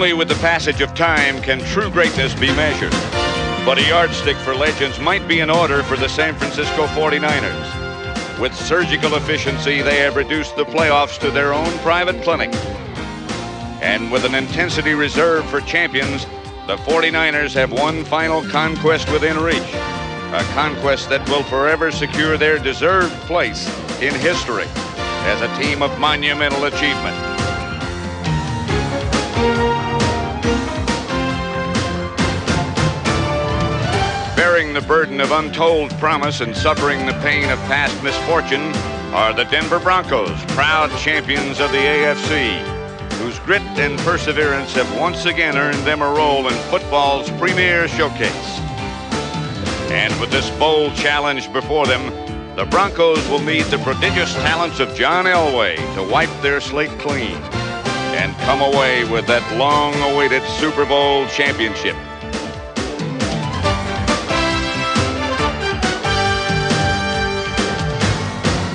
Only with the passage of time can true greatness be measured. But a yardstick for legends might be in order for the San Francisco 49ers. With surgical efficiency, they have reduced the playoffs to their own private clinic. And with an intensity reserved for champions, the 49ers have one final conquest within reach. A conquest that will forever secure their deserved place in history as a team of monumental achievement. Bearing the burden of untold promise and suffering the pain of past misfortune are the Denver Broncos, proud champions of the AFC, whose grit and perseverance have once again earned them a role in football's premier showcase. And with this bold challenge before them, the Broncos will need the prodigious talents of John Elway to wipe their slate clean and come away with that long-awaited Super Bowl championship.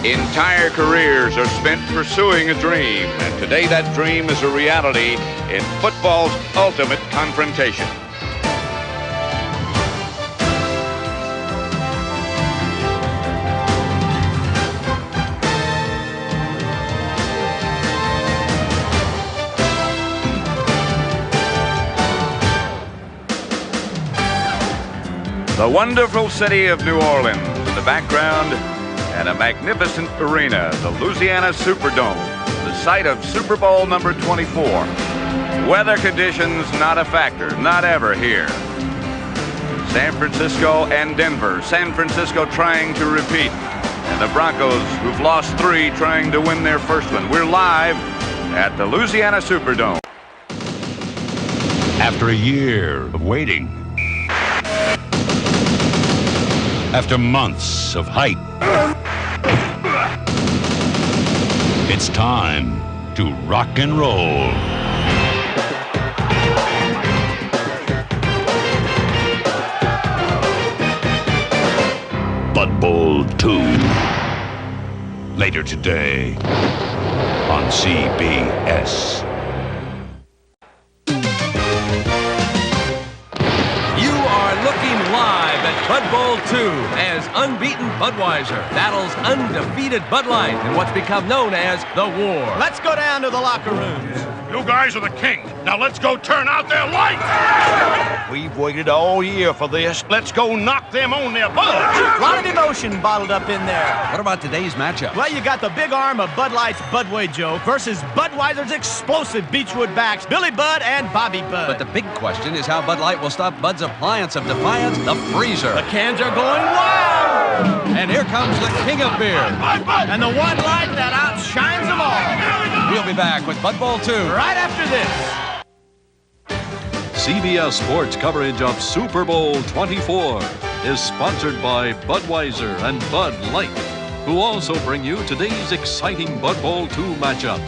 Entire careers are spent pursuing a dream, and today that dream is a reality in football's ultimate confrontation. The wonderful city of New Orleans in the background, and a magnificent arena, the Louisiana Superdome, the site of Super Bowl number 24. Weather conditions not a factor, not ever here. San Francisco and Denver. San Francisco trying to repeat, and the Broncos, who've lost 3, trying to win their first one. We're live at the Louisiana Superdome. After a year of waiting, after months of hype, it's time to rock and roll. Bud Bowl 2. Later today on CBS. Bud Bowl 2 as unbeaten Budweiser battles undefeated Bud Light in what's become known as the war. Let's go down to the locker rooms. You guys are the king. Now let's go turn out their lights. We've waited all year for this. Let's go knock them on their buds. A lot of devotion bottled up in there. What about today's matchup? Well, you got the big arm of Bud Light's Budway Joe versus Budweiser's explosive Beechwood backs, Billy Bud and Bobby Bud. But the big question is how Bud Light will stop Bud's appliance of defiance, the freezer. The cans are going wild. And here comes the king of beer. Bud. And the one light that outshines them all. We'll be back with Bud Bowl 2 right after this. CBS Sports coverage of Super Bowl 24 is sponsored by Budweiser and Bud Light, who also bring you today's exciting Bud Bowl 2 matchup.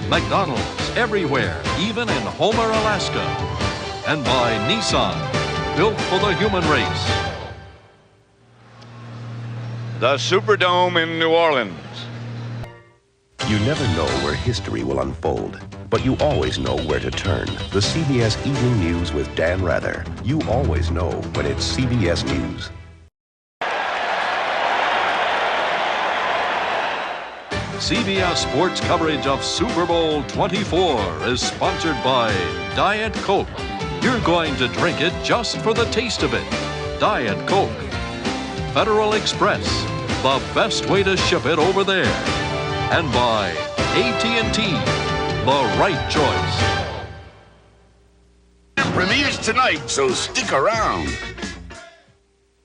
McDonald's everywhere, even in Homer, Alaska. And by Nissan, built for the human race. The Superdome in New Orleans. You never know where history will unfold, but you always know where to turn. The CBS Evening News with Dan Rather. You always know when it's CBS News. CBS Sports coverage of Super Bowl 24 is sponsored by Diet Coke. You're going to drink it just for the taste of it. Diet Coke. Federal Express, the best way to ship it over there. And by AT&T, the right choice. Premieres tonight, so stick around.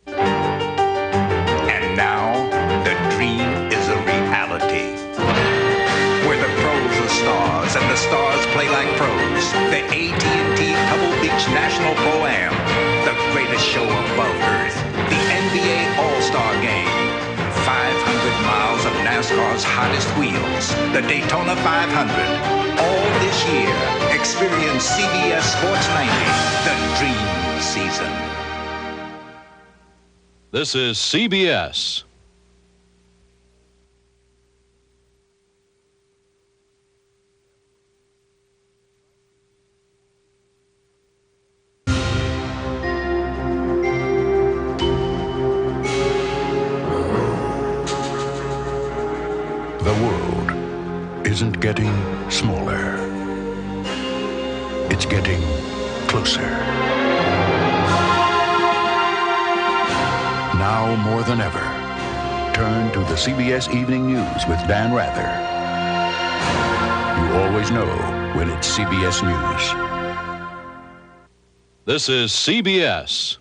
And now, the dream is a reality. Where the pros are stars and the stars play like pros. The AT&T Pebble Beach National Pro-Am. The greatest show above Earth. The NBA All-Star Game. 500 miles of NASCAR's hottest wheels. The Daytona 500. All this year, experience CBS Sports 90, the dream season. This is CBS. getting smaller. It's getting closer. Now more than ever, turn to the CBS Evening News with Dan Rather. You always know when it's CBS News. This is CBS.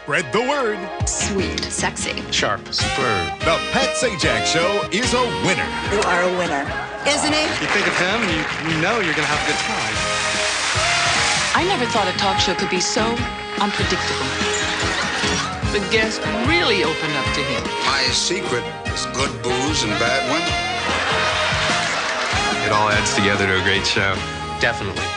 Spread the word. Sweet, sexy, Sharp, superb. The Pat Sajak Show is a winner. You are a winner, isn't he? You think of him, you know you're going to have a good time. I never thought a talk show could be so unpredictable. The guests really opened up to him. My secret is good booze and bad women. It all adds together to a great show. Definitely.